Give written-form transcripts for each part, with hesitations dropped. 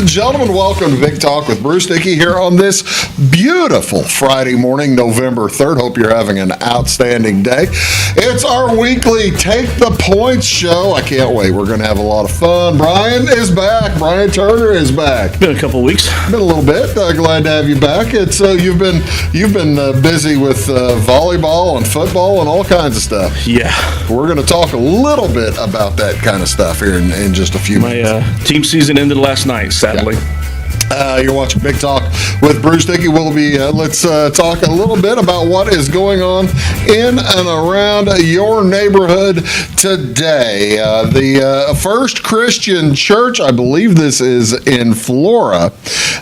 and gentlemen, welcome to Big Talk with Bruce Dickey here on this beautiful Friday morning, November 3rd. Hope you're having an outstanding day. It's our weekly Take the Points show. I can't wait. We're going to have a lot of fun. Brian is back. Brian Turner is back. Been a couple of weeks. Been a little bit. Glad to have you back. It's you've been busy with volleyball and football and all kinds of stuff. Yeah. We're going to talk a little bit about that kind of stuff here in just a few minutes. My team season ended last night, sadly. Yeah. You're watching Big Talk with Bruce Dickey. We'll be let's talk a little bit about what is going on in and around your neighborhood today. The First Christian Church, I believe this is in Flora.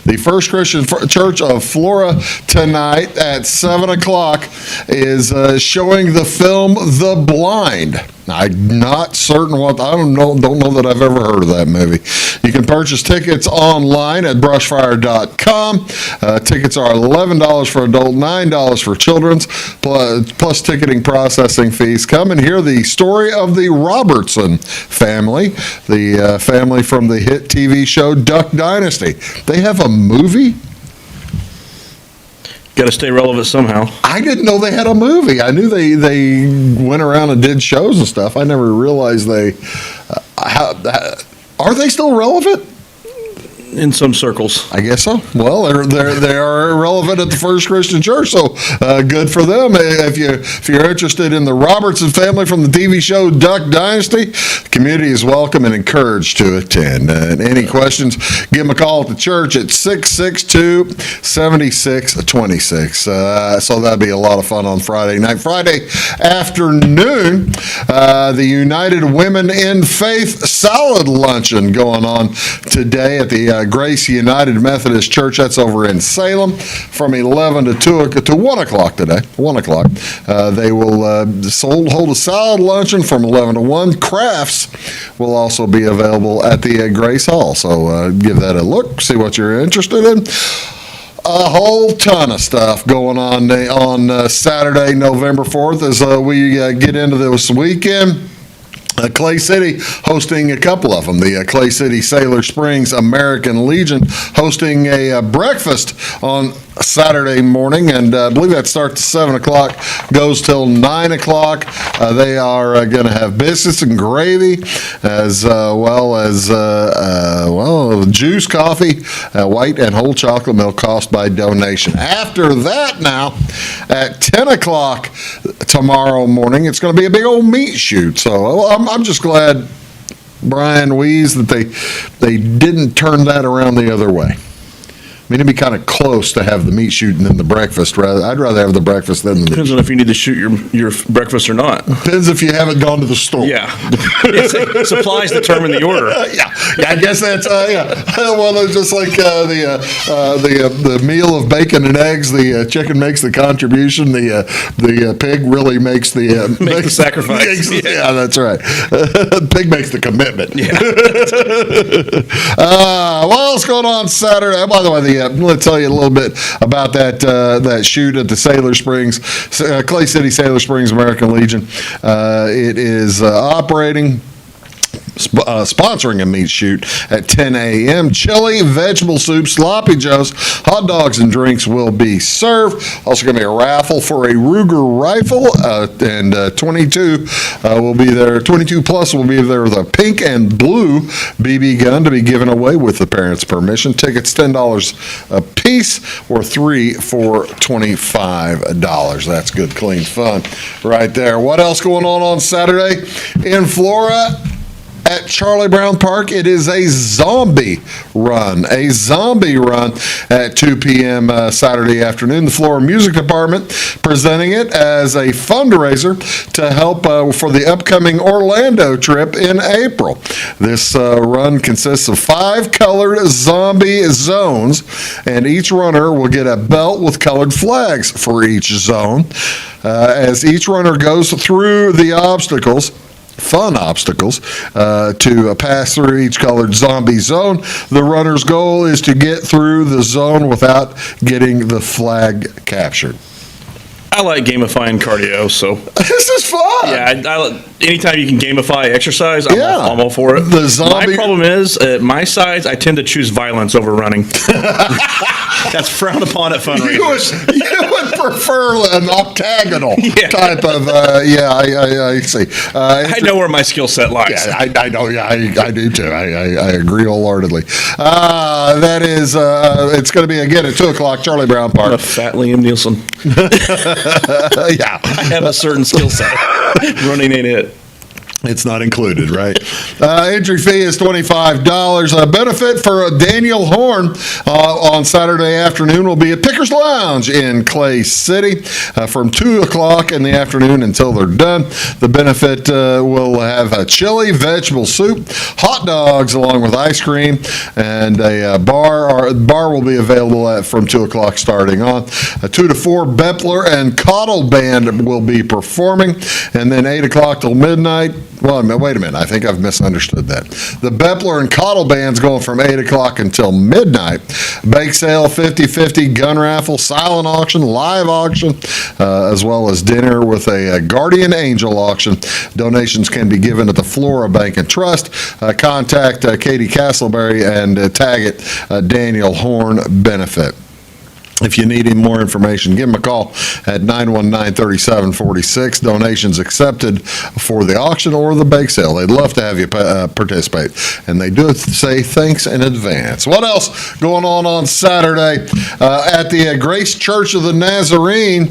The First Christian Church of Flora tonight at 7 o'clock is showing the film The Blind. I'm not certain I don't know that I've ever heard of that movie. You can purchase tickets online at brushfire.com. Tickets are $11 for adult, $9 for children's, plus ticketing processing fees. Come and hear the story of the Robertson family, the family from the hit TV show Duck Dynasty. They have a movie? Got to stay relevant somehow. I didn't know they had a movie. I knew they went around and did shows and stuff. I never realized are they still relevant? In some circles. I guess so. Well, they are relevant at the First Christian Church, so good for them. If you're interested in the Robertson family from the TV show Duck Dynasty, the community is welcome and encouraged to attend. Any questions, give them a call at the church at 662-7626. So that'd be a lot of fun on Friday night. Friday afternoon, the United Women in Faith Salad Luncheon going on today at the Grace United Methodist Church. That's over in Salem from 11 to 1 o'clock today. 1 o'clock. They will hold a salad luncheon from 11 to 1. Crafts will also be available at the Grace Hall. So give that a look, see what you're interested in. A whole ton of stuff going on Saturday, November 4th as we get into this weekend. Clay City hosting a couple of them. The Clay City Sailor Springs American Legion hosting a breakfast on Saturday morning, and I believe that starts at 7 o'clock, goes till 9 o'clock. They are going to have biscuits and gravy, as well as juice, coffee, white and whole chocolate milk, cost by donation. After that, now at 10 o'clock tomorrow morning, it's going to be a big old meat shoot. So I'm just glad, Brian Wees, that they didn't turn that around the other way. I mean, it'd be kind of close to have the meat shoot and then the breakfast. I'd rather have the breakfast than the Depends on if you need to shoot your breakfast or not. Depends if you haven't gone to the store. Yeah. Supplies determine the order. Yeah, I guess that's, yeah. Well, it's just like the meal of bacon and eggs, the chicken makes the contribution, the pig really makes the sacrifice. Yeah, that's right. Pig makes the commitment. Yeah. What's going on Saturday? By the way, let's tell you a little bit about that shoot at the Sailor Springs, Clay City Sailor Springs American Legion. It is operating, sponsoring a meat shoot at 10 a.m. Chili, vegetable soup, sloppy joes, hot dogs, and drinks will be served. Also going to be a raffle for a Ruger rifle, and 22 will be there. 22 plus will be there with a pink and blue BB gun to be given away with the parents' permission. Tickets $10 a piece, or 3 for $25. That's good, clean fun right there. What else going on Saturday in Flora? At Charlie Brown Park, it is a zombie run at 2 p.m. Saturday afternoon. The Florida Music Department presenting it as a fundraiser to help for the upcoming Orlando trip in April. This run consists of 5 colored zombie zones, and each runner will get a belt with colored flags for each zone. As each runner goes through the fun obstacles to pass through each colored zombie zone. The runner's goal is to get through the zone without getting the flag captured. I like gamifying cardio, so This is fun. yeah. Anytime you can gamify exercise, I'm all for it. The zombie- My problem is, at my size, I tend to choose violence over running. That's frowned upon at fundraisers. You would prefer an octagonal type of, I see. I know where my skill set lies. Yeah, I know. Yeah, I do too. I agree wholeheartedly. That is, it's going to be again at 2:00, Charlie Brown I'm a Park. fat Liam Nielsen. Yeah, I have a certain skill set. Running ain't it. it's not included, right? Entry fee is $25. A benefit for Daniel Horn on Saturday afternoon will be at Pickers Lounge in Clay City from 2:00 in the afternoon until they're done. The benefit will have a chili, vegetable soup, hot dogs along with ice cream, and a bar. Bar will be available from 2:00 starting on. 2 to 4, Bepler and Cottle Band will be performing, and then 8:00 till midnight. Well, wait a minute. I think I've misunderstood that. The Bepler and Cottle Band's going from 8:00 until midnight. Bake sale, 50/50, gun raffle, silent auction, live auction, as well as dinner with a guardian angel auction. Donations can be given at the Flora Bank and Trust. Contact Katie Castleberry and tag it Daniel Horn Benefit. If you need any more information, give them a call at 919-3746. Donations accepted for the auction or the bake sale. They'd love to have you participate, and they do say thanks in advance. What else going on Saturday at the Grace Church of the Nazarene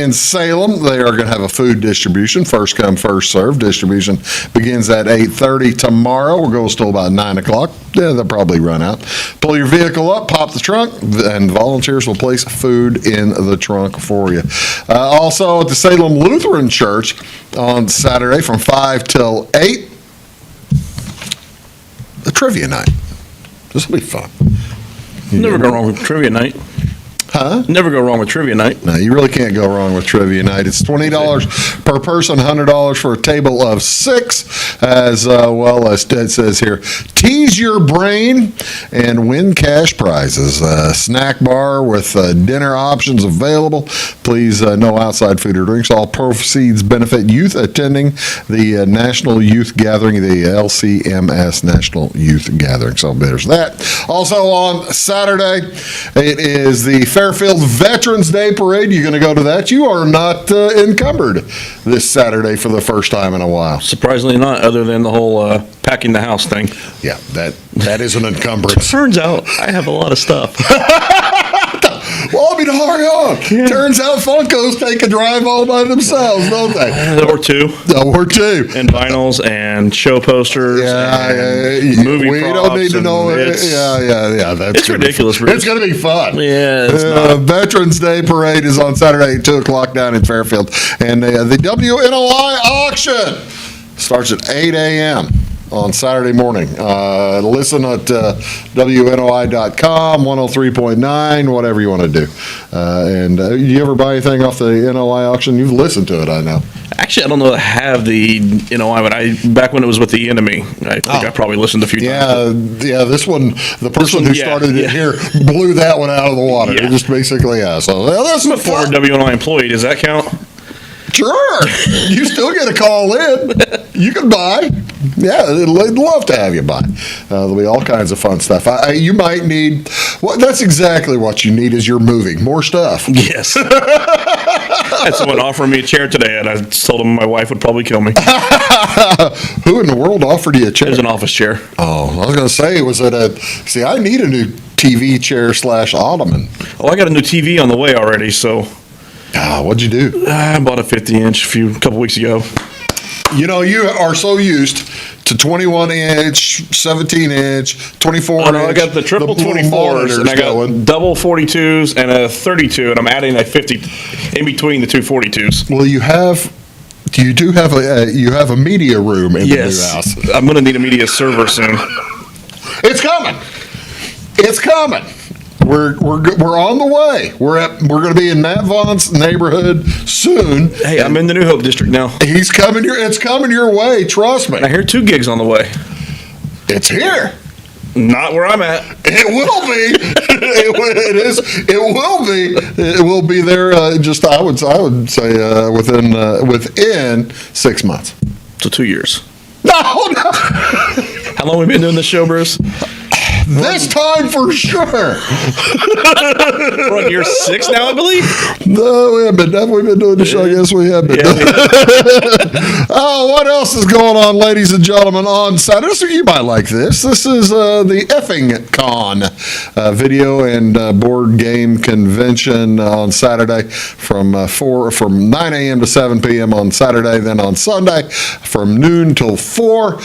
in Salem? They are going to have a food distribution, first come, first served. Distribution begins at 8:30 tomorrow. It goes till about 9:00. Yeah, they'll probably run out. Pull your vehicle up, pop the trunk, and volunteers will place food in the trunk for you. Also at the Salem Lutheran Church on Saturday from 5 till 8, a trivia night. This will be fun. Never go wrong with trivia night. Huh? Never go wrong with trivia night. No, you really can't go wrong with trivia night. It's $20 per person, $100 for a table of 6, as well as Ted says here, tease your brain and win cash prizes. Snack bar with dinner options available. Please, no outside food or drinks. All proceeds benefit youth attending the National Youth Gathering, the LCMS National Youth Gathering. So there's that. Also on Saturday, it is the Fairfield Veterans Day Parade. You're going to go to that? You are not encumbered this Saturday for the first time in a while. Surprisingly not, other than the whole packing the house thing. Yeah, that is an encumbrance. Turns out I have a lot of stuff. Well, I mean, hurry on. Turns out Funkos take a drive all by themselves, don't they? Or two. Or two. And vinyls and show posters. And movie we props. don't need to know. It's That's it's ridiculous, Be, Bruce. it's going to be fun. Yeah, it's not. Veterans Day Parade is on Saturday at 2:00 down in Fairfield. And the WNOI auction starts at 8 a.m. on Saturday morning. Listen at WNOI.com, 103.9, whatever you want to do. And you ever buy anything off the NOI auction? You've listened to it, I know. Actually, I don't know that I have the NOI, but back when it was with the Enemy, I think I probably listened a few times. Yeah, this one, the person who started it here blew that one out of the water. Yeah. Just basically, So that's I'm a former WNOI employee. Does that count? Sure. You still get a call in. You can buy. Yeah, they'd love to have you buy. There'll be all kinds of fun stuff. You might need, well, that's exactly what you need as you're moving. More stuff. Yes. I had someone offer me a chair today, and I told him my wife would probably kill me. Who in the world offered you a chair? It was an office chair. Oh, I was going to say, was it see, I need a new TV chair / ottoman. Oh, I got a new TV on the way already, so. What'd you do? I bought a 50-inch a couple weeks ago. You know, you are so used to 21-inch, 17-inch, 24-inch. Oh, no, I got the triple 24s, and I got double 42s and a 32, and I'm adding a 50 in between the two 42s. Well, you do have a media room in the new house. I'm going to need a media server soon. It's coming. It's coming. We're on the way. We're going to be in Matt Vaughn's neighborhood soon. Hey, I'm in the New Hope district now. He's coming. It's coming your way. Trust me. And I hear 2 gigs on the way. It's here. Not where I'm at. It will be. It is. It will be. It will be there. Just I would say within 6 months. So 2 years. No. How long have we been doing this show, Bruce? This time for sure. We're on year 6 now, I believe. No, we have been. Have we been doing the show? Yes, we have been. Yeah, Oh, what else is going on, ladies and gentlemen, on Saturday? So you might like this. This is the Effing Con video and board game convention on Saturday from 9 a.m. to 7 p.m. on Saturday, then on Sunday from noon till 4.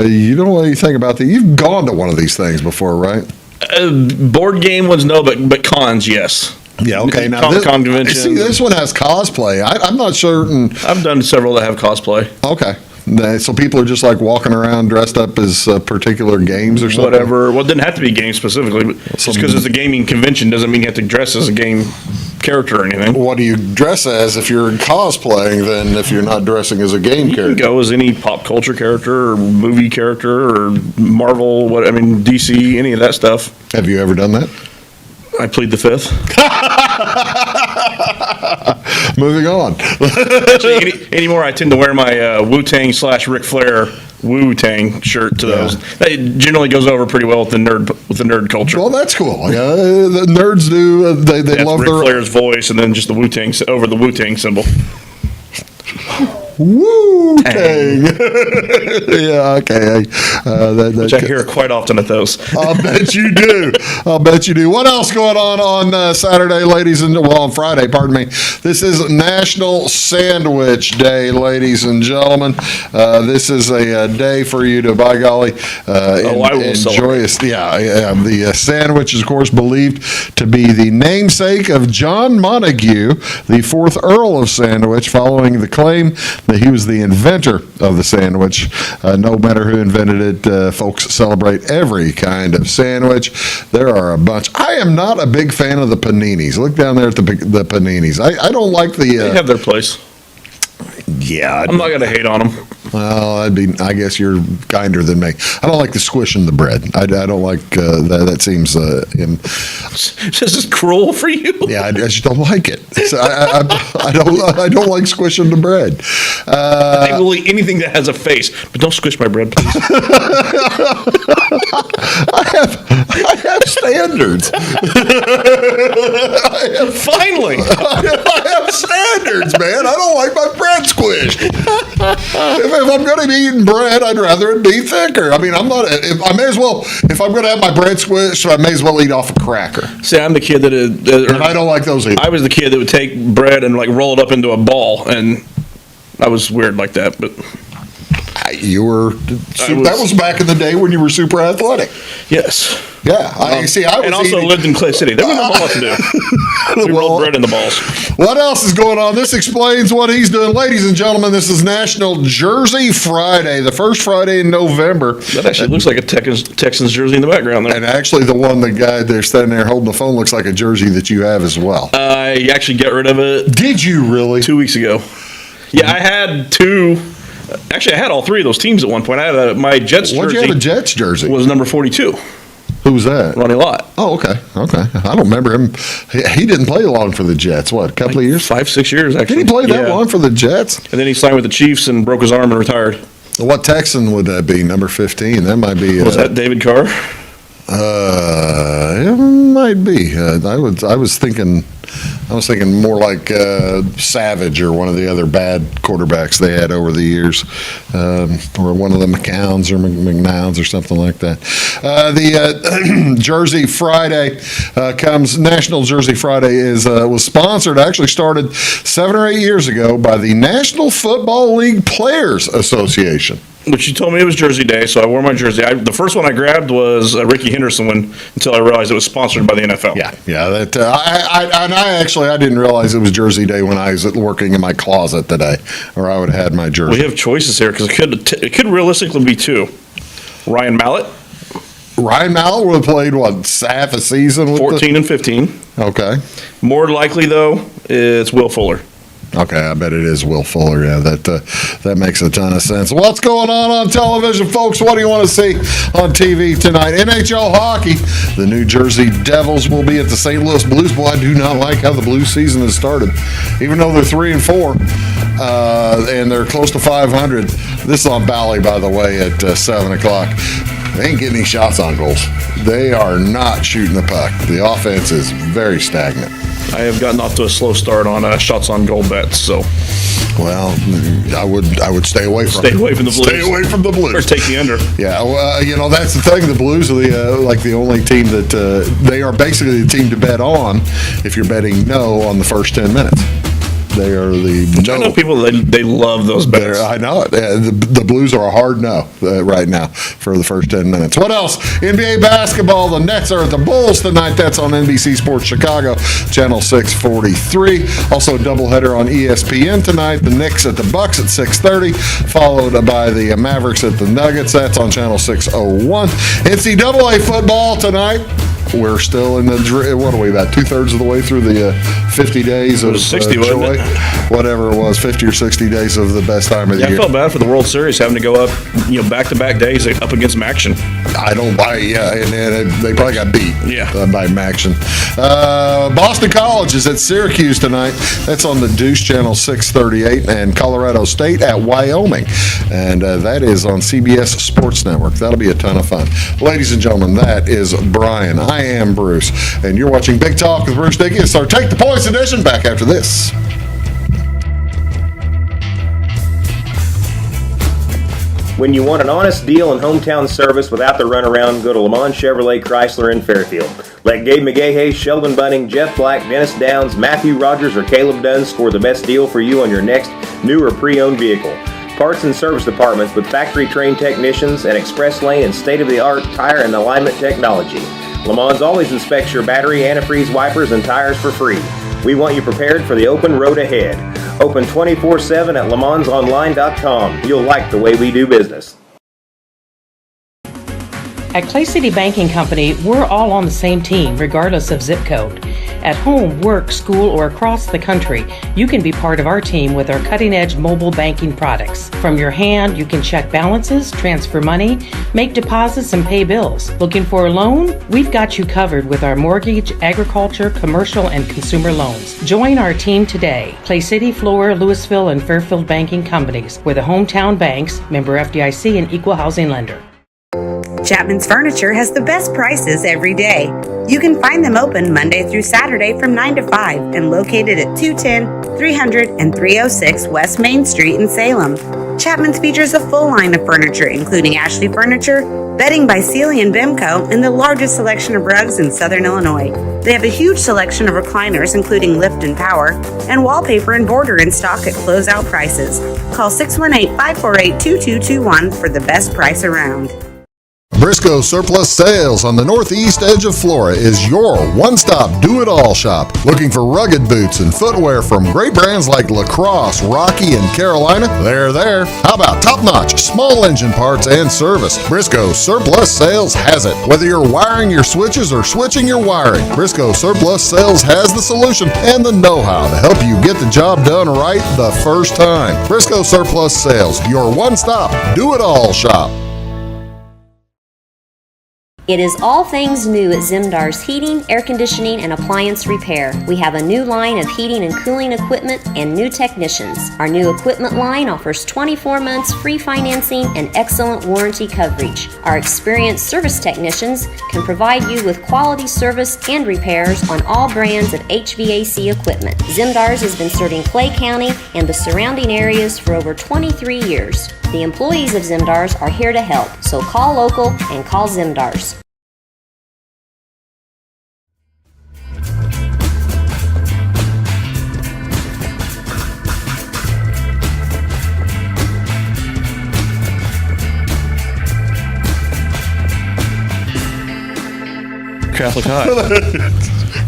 You know what you think about that? You've gone to one of these things before, right? Board game ones, no, but cons, yes. Yeah, okay. Now, Comic-Con convention. See, this one has cosplay. I'm not certain. I've done several that have cosplay. Okay. So people are just like walking around dressed up as particular games or something? Whatever. Well, it didn't have to be games specifically, but just because it's a gaming convention doesn't mean you have to dress as a game character or anything. What do you dress as if you're cosplaying then if you're not dressing as a game You can character? go as any pop culture character or movie character or Marvel, DC, any of that stuff. Have you ever done that? I plead the fifth. Moving on. Actually, anymore, I tend to wear my Wu-Tang / Ric Flair Wu-Tang shirt to those. That generally goes over pretty well with the nerd culture. Well, that's cool. The nerds do. They love Ric their Flair's voice and then just the Wu-Tang over the Wu-Tang symbol. Wu-Tang. Yeah, okay. Which I hear quite often at those. I'll bet you do. I'll bet you do. What else going on Saturday, ladies and on Friday? Pardon me. This is National Sandwich Day, ladies and gentlemen. This is a day for you to, by golly, I will enjoy. The sandwich is, of course, believed to be the namesake of John Montague, the 4th Earl of Sandwich, following the claim that he was the inventor of the sandwich. No matter who invented it, folks celebrate every kind of sandwich. There are a bunch. I am not a big fan of the paninis. Look down there at the paninis. I don't like the. They have their place. Yeah. I'm not going to hate on them. Well, I guess you're kinder than me. I don't like the squishing the bread. I don't like that. That seems. This is cruel for you. Yeah, I just don't like it. I don't like squishing the bread. I will eat anything that has a face, but don't squish my bread, please. I have standards. Finally, I have standards, man. I don't like my bread squished. If I'm going to be eating bread, I'd rather it be thicker. I mean, I may as well, if I'm going to have my bread squished, I may as well eat off a cracker. See, I'm the kid that and I don't like those either. I was the kid that would take bread and like roll it up into a ball, and I was weird like that, but. That was back in the day when you were super athletic. Yes. Yeah. I also lived in Clay City. There was nothing else to do. We rolled bread in the balls. What else is going on? This explains what he's doing. Ladies and gentlemen, this is National Jersey Friday, the first Friday in November. That actually looks like a Texans jersey in the background there. And actually, the guy there standing there holding the phone looks like a jersey that you have as well. I actually got rid of it. Did you really? 2 weeks ago. Yeah, I had two. Actually, I had all three of those teams at one point. I had my Jets jersey. What'd you have a Jets jersey? Was number 42. Who was that? Ronnie Lott. Oh, okay. I don't remember him. He didn't play long for the Jets. What, a couple of years? 5-6 years, actually. Did he play that long for the Jets? And then he signed with the Chiefs and broke his arm and retired. What Texan would that be? Number 15? That might be. Was that David Carr? It might be. I was thinking more like Savage or one of the other bad quarterbacks they had over the years, or one of the McCowns or McNowns or something like that. The Jersey Friday comes. National Jersey Friday was sponsored. Actually started 7 or 8 years ago by the National Football League Players Association. But you told me it was Jersey Day, so I wore my jersey. The first one I grabbed was a Ricky Henderson one until I realized it was sponsored by the NFL. Yeah. That I didn't realize it was Jersey Day when I was working in my closet today, or I would have had my jersey. We have choices here because it could realistically be two. Ryan Mallett. Ryan Mallett would have played half a season with 14 and 15. Okay. More likely though, it's Will Fuller. Okay, I bet it is Will Fuller. Yeah, that makes a ton of sense. What's going on television, folks? What do you want to see on TV tonight? NHL hockey. The New Jersey Devils will be at the St. Louis Blues. Boy, I do not like how the Blues season has started. Even though they're 3-4 and they're close to 500. This is on Bally, by the way, at 7 o'clock. They ain't getting any shots on goals. They are not shooting the puck. The offense is very stagnant. I have gotten off to a slow start on shots on goal bets, so. Well, I would stay away from the Blues. Stay away from the Blues. Or take the under. Yeah, well, that's the thing. The Blues are the only team that they are basically the team to bet on if you're betting no on the first 10 minutes. They are I know people, they love those bets. I know it. The Blues are a hard no right now for the first 10 minutes. What else? NBA basketball. The Nets are at the Bulls tonight. That's on NBC Sports Chicago, Channel 643. Also a doubleheader on ESPN tonight. The Knicks at the Bucks at 6:30, followed by the Mavericks at the Nuggets. That's on Channel 601. NCAA football tonight. We're still in what are we, about 2/3 of the way through the 50 days of 60, joy? Whatever it was, 50 or 60 days of the best time of the year. I felt bad for the World Series having to go up, back-to-back days up against Maction. And they probably got beat by Maction. Boston College is at Syracuse tonight. That's on the Deuce Channel 638, and Colorado State at Wyoming. And that is on CBS Sports Network. That'll be a ton of fun. Ladies and gentlemen, that is Brian. I am Bruce, and you're watching Big Talk with Bruce Dickey. It's our Take the Points edition. Back after this. When you want an honest deal and hometown service without the runaround, go to Le Mans Chevrolet Chrysler in Fairfield. Let Gabe McGahey, Sheldon Bunning, Jeff Black, Dennis Downs, Matthew Rogers, or Caleb Dunn score the best deal for you on your next new or pre-owned vehicle. Parts and service departments with factory-trained technicians and express lane and state-of-the-art tire and alignment technology. Le Mans always inspects your battery, antifreeze, wipers, and tires for free. We want you prepared for the open road ahead. Open 24/7 at lemansonline.com. You'll like the way we do business. At Clay City Banking Company, we're all on the same team, regardless of zip code. At home, work, school, or across the country, you can be part of our team with our cutting-edge mobile banking products. From your hand, you can check balances, transfer money, make deposits, and pay bills. Looking for a loan? We've got you covered with our mortgage, agriculture, commercial, and consumer loans. Join our team today. Clay City, Flora, Louisville, and Fairfield Banking Companies. We're the hometown banks, member FDIC, and equal housing lender. Chapman's Furniture has the best prices every day. You can find them open Monday through Saturday from 9 to 5 and located at 210, 300, and 306 West Main Street in Salem. Chapman's features a full line of furniture, including Ashley Furniture, bedding by Sealy and Bimco, and the largest selection of rugs in Southern Illinois. They have a huge selection of recliners, including lift and power, and wallpaper and border in stock at closeout prices. Call 618-548-2221 for the best price around. Briscoe Surplus Sales on the northeast edge of Flora is your one-stop do-it-all shop. Looking for rugged boots and footwear from great brands like Lacrosse, Rocky, and Carolina? They're there. How about top-notch small engine parts and service? Briscoe Surplus Sales has it. Whether you're wiring your switches or switching your wiring, Briscoe Surplus Sales has the solution and the know-how to help you get the job done right the first time. Briscoe Surplus Sales, your one-stop do-it-all shop. It is all things new at Zimdar's Heating, Air Conditioning, and Appliance Repair. We have a new line of heating and cooling equipment and new technicians. Our new equipment line offers 24 months free financing and excellent warranty coverage. Our experienced service technicians can provide you with quality service and repairs on all brands of HVAC equipment. Zimdar's has been serving Clay County and the surrounding areas for over 23 years. The employees of Zimdar's are here to help, so call local and call Zimdar's. Catholic High.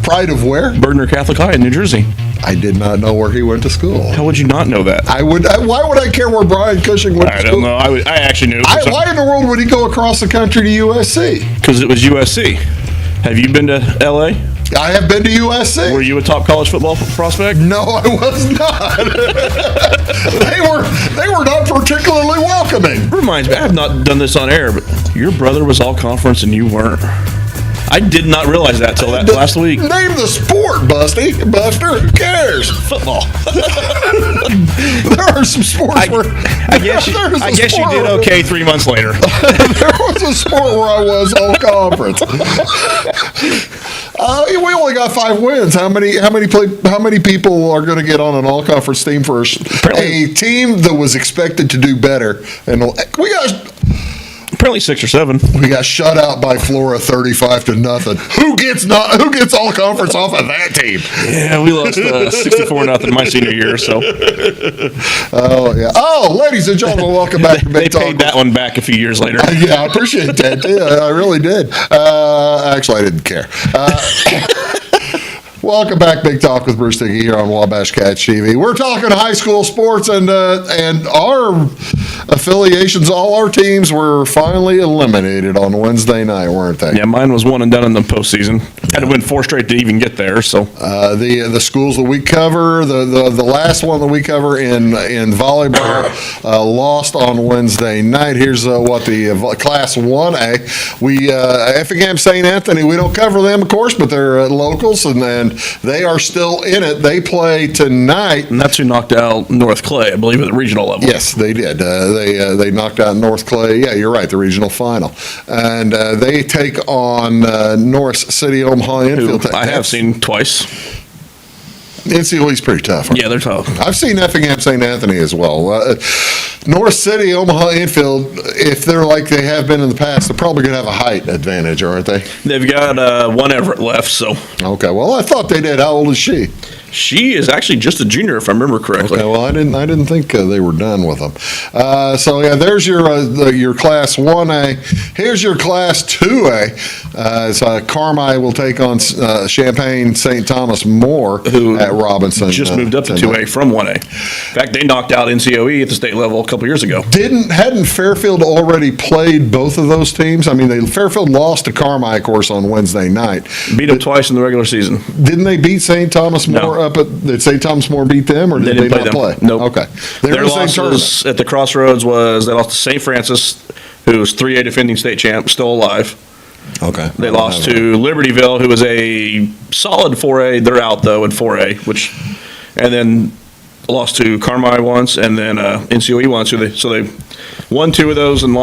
Pride of where? Berdner Catholic High in New Jersey. I did not know where he went to school. How would you not know that? Why would I care where Brian Cushing went to school? I don't know. I actually knew. Why in the world would he go across the country to USC? Because it was USC. Have you been to L.A.? I have been to USC. Were you a top college football prospect? No, I was not. they were not particularly welcoming. Reminds me, I have not done this on air, but your brother was all conference and you weren't. I did not realize that till that last week. Name the sport, Buster. Who cares? Football. There are some sports where I guess you did okay 3 months later. There was a sport where I was all conference. We only got 5 wins. How many people are going to get on an all conference team for a team that was expected to do better? And we got. Apparently 6 or 7. We got shut out by Florida 35-0. Who gets all conference off of that team? Yeah, we lost 64-0 my senior year. So. Oh yeah. Oh, ladies and gentlemen, welcome back to Big Talk. They paid that one back a few years later. Yeah, I appreciate that. Yeah, I really did. Actually, I didn't care. Welcome back, Big Talk with Bruce Dickey here on Wabash Catch TV. We're talking high school sports and our affiliations. All our teams were finally eliminated on Wednesday night, weren't they? Yeah, mine was one and done in the postseason. Had to win 4 straight to even get there. So the schools that we cover, the last one that we cover in volleyball, lost on Wednesday night. Here's what the Class 1A. We Effingham St. Anthony. We don't cover them, of course, but they're locals and they are still in it. They play tonight. And that's who knocked out North Clay, I believe, at the regional level. Yes, they did. They knocked out North Clay. Yeah, you're right, the regional final. And they take on Norris City, Omaha Infield. Who I have seen twice. NCOE's pretty tough. Yeah, they're tough. I've seen Effingham St. Anthony as well. North City, Omaha Infield, if they're like they have been in the past, they're probably going to have a height advantage, aren't they? They've got one Everett left, so. Okay, well, I thought they did. How old is she? She is actually just a junior, if I remember correctly. Okay, well, I didn't think they were done with them. So yeah, there's your Class 1A. Here's your Class 2A. So Carmi will take on Champaign St. Thomas More at Robinson. Just moved up to 2A from 1A. In fact, they knocked out NCOE at the state level a couple years ago. Hadn't Fairfield already played both of those teams? I mean, Fairfield lost to Carmi, of course, on Wednesday night. Beat them twice in the regular season. Didn't they beat St. Thomas More? No. Did St. Thomas More beat them, or did they not play? Nope. Okay. Their losses at the Crossroads was they lost to St. Francis, who's 3A defending state champ, still alive. Okay. They lost to Libertyville, who was a solid 4A. They're out, though, in 4A, and then lost to Carmi once, and then NCOE once. So they won 2 of those and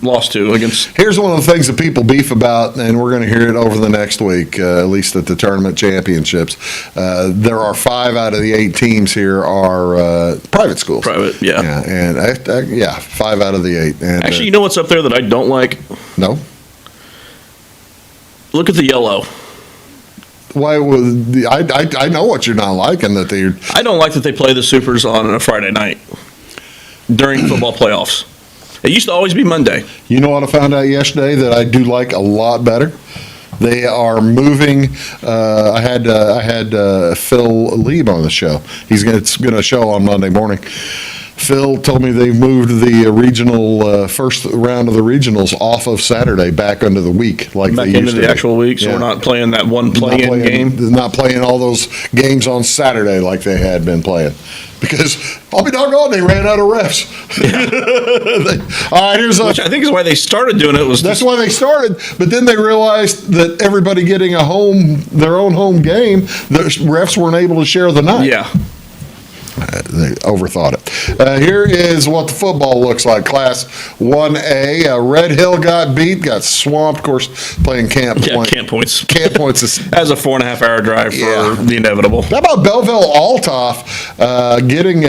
lost 2 against. Here's one of the things that people beef about, and we're going to hear it over the next week, at least at the tournament championships. There are 5 out of the 8 teams here are private schools. Private, yeah. And 5 out of the 8. And, actually, you know what's up there that I don't like? No. Look at the yellow. Why would I know what you're not liking that they. I don't like that they play the Supers on a Friday night during football playoffs. It used to always be Monday. You know what I found out yesterday that I do like a lot better? They are moving. I had Phil Lieb on the show. It's going to show on Monday morning. Phil told me they've moved the regional first round of the regionals off of Saturday back into the week, like back they used into to. The actual week, so we're not playing that one play-in game. Not playing all those games on Saturday like they had been playing, because I'll be doggone, they ran out of refs. All right, which I think is why they started doing it. That's why they started, but then they realized that everybody getting their own home game, the refs weren't able to share the night. Yeah. They overthought it. Here is what the football looks like. Class 1A. Red Hill got swamped, of course, playing Camp Point. Yeah, Camp Point's. Camp Point's That's a 4.5-hour drive for the inevitable. How about Belleville Altoff getting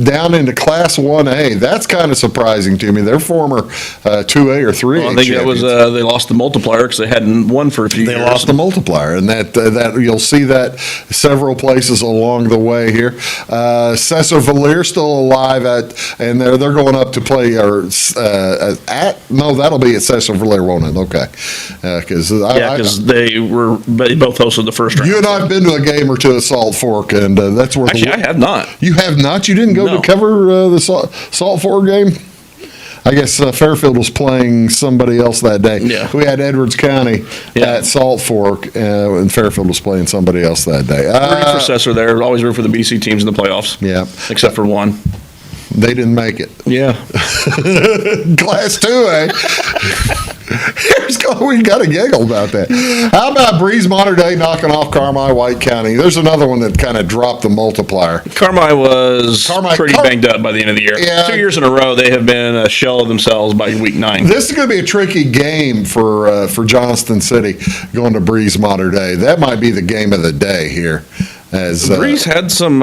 down into Class 1A? That's kind of surprising to me. They're former 2A or 3A I think that was they lost the multiplier because they hadn't won for a few years. They lost the multiplier, and that you'll see that several places along the way here. Cesar Valier still alive and they're going up to play that'll be at Cesar Valier, won't it? Okay, because they both hosted the first round. You and I have been to a game or two at Salt Fork, and that's where. Actually, I have not. You have not. You didn't go to cover the Salt Fork game. I guess Fairfield was playing somebody else that day. Yeah. We had Edwards County at Salt Fork, and Fairfield was playing somebody else that day. Rooting for Cesar there. Always root for the BC teams in the playoffs. Yeah. Except for one. They didn't make it. Yeah. Class 2A. We got to giggle about that. How about Breeze Mater Dei knocking off Carmi White County? There's another one that kind of dropped the multiplier. Carmi was pretty banged up by the end of the year. Yeah. 2 years in a row, they have been a shell of themselves by week 9. This is going to be a tricky game for Johnston City going to Breeze Mater Dei. That might be the game of the day here. As Breeze had some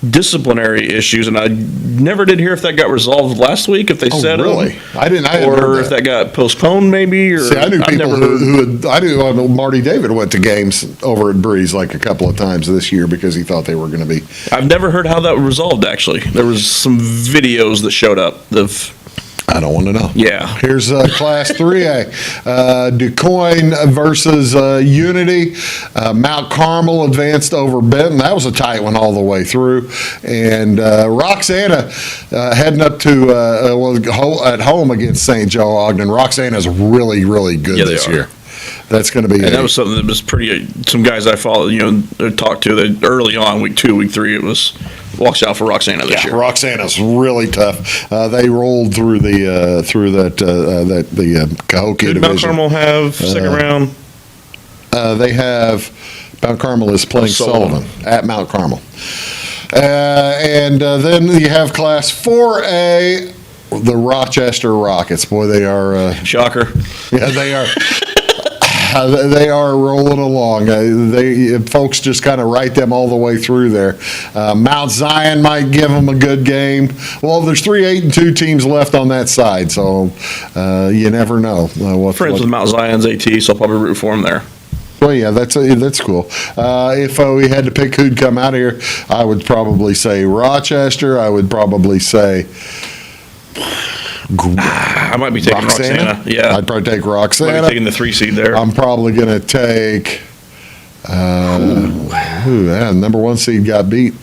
disciplinary issues, and I never did hear if that got resolved last week. If they said really? I didn't or heard if that got postponed, maybe. Or See, I knew I've people never heard. I knew Marty David went to games over at Breeze like a couple of times this year because he thought they were going to be. I've never heard how that resolved. Actually, there was some videos that showed up of. I don't want to know. Yeah. Here's Class 3A. DuQuoin versus Unity. Mount Carmel advanced over Benton. That was a tight one all the way through. And Roxana heading up to at home against St. Joe Ogden. Roxana's really, really good this year. That's going to be. And that was something that was pretty. Some guys I followed, talked to that early on, week 2, week 3, it was watch out for Roxana this year. Roxana's really tough. They rolled through the Cahokia Did division. Mount Carmel have second round? They have Mount Carmel is playing Sullivan at Mount Carmel, and then you have Class 4A. The Rochester Rockets, boy, they are shocker. Yeah, they are. They are rolling along. Folks just kind of write them all the way through there. Mount Zion might give them a good game. Well, there's 3 8-2 teams left on that side, so you never know. Friends with Mount Zion's AT, so I'll probably root for them there. Well, yeah, that's cool. If we had to pick who'd come out of here, I would probably say Rochester. I would probably say. I might be taking Roxana. Yeah, I'd probably take Roxana. Might be taking the 3 seed there. I'm probably going to take. Number 1 seed got beat.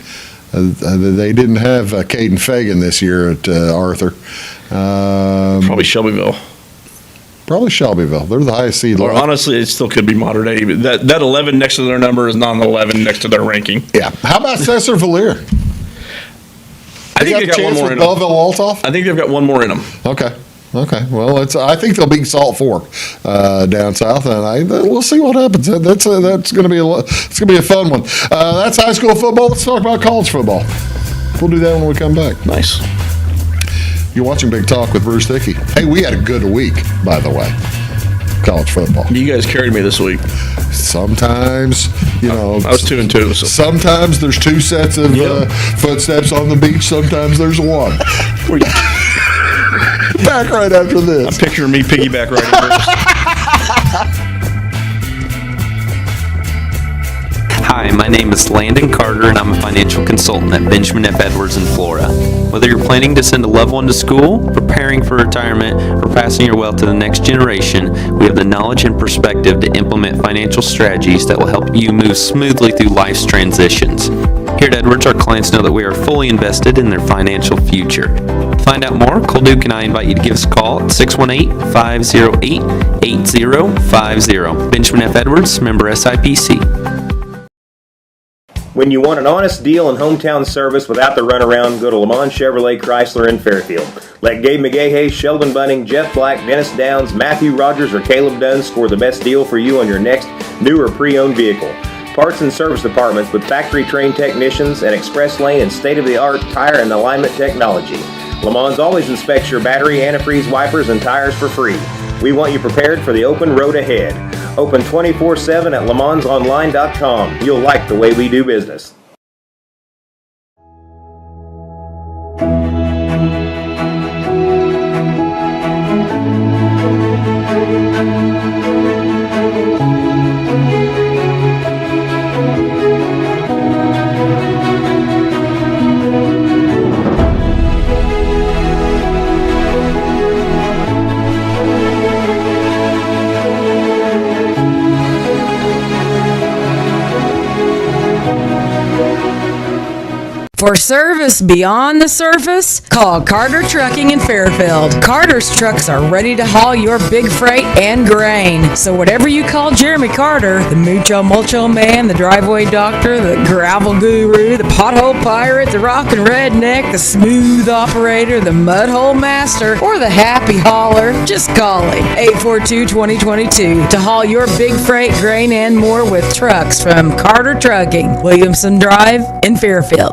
They didn't have Caden Fagan this year at Arthur. Probably Shelbyville. Probably Shelbyville. They're the highest seed. Or honestly, it still could be Mater Dei. That 11 next to their number is not an 11 next to their ranking. Yeah. How about Cesar Valier? I think they've got one more in them. Belleville Altoff? I think they've got one more in them. Okay. Well, I think they'll beat Salt Fork down south, and we'll see what happens. That's going to be it's going to be a fun one. That's high school football. Let's talk about college football. We'll do that when we come back. Nice. You're watching Big Talk with Bruce Dickey. Hey, we had a good week, by the way. College football. You guys carried me this week. Sometimes, I was 2-2. So. Sometimes there's 2 sets of footsteps on the beach. Sometimes there's 1. Back right after this. I'm picturing me piggyback riding first. Hi, my name is Landon Carter, and I'm a financial consultant at Benjamin F. Edwards in Florida. Whether you're planning to send a loved one to school, preparing for retirement, or passing your wealth to the next generation, we have the knowledge and perspective to implement financial strategies that will help you move smoothly through life's transitions. Here at Edwards, our clients know that we are fully invested in their financial future. To find out more, Cole Duke and I invite you to give us a call at 618-508-8050. Benjamin F. Edwards, member SIPC. When you want an honest deal and hometown service without the runaround, go to Lamont Chevrolet Chrysler in Fairfield. Let Gabe McGahey, Sheldon Bunning, Jeff Black, Dennis Downs, Matthew Rogers, or Caleb Dunn score the best deal for you on your next new or pre-owned vehicle. Parts and service departments with factory-trained technicians and express lane and state-of-the-art tire and alignment technology. Lamont always inspects your battery, antifreeze, wipers, and tires for free. We want you prepared for the open road ahead. Open 24/7 at LeMansOnline.com. You'll like the way we do business. For service beyond the surface, call Carter Trucking in Fairfield. Carter's trucks are ready to haul your big freight and grain. So whatever you call Jeremy Carter, the Mucho Mulcho Man, the driveway doctor, the gravel guru, the pothole pirate, the rockin' redneck, the smooth operator, the mudhole master, or the happy hauler, just call him. 842-2022 to haul your big freight, grain, and more with trucks from Carter Trucking, Williamson Drive in Fairfield.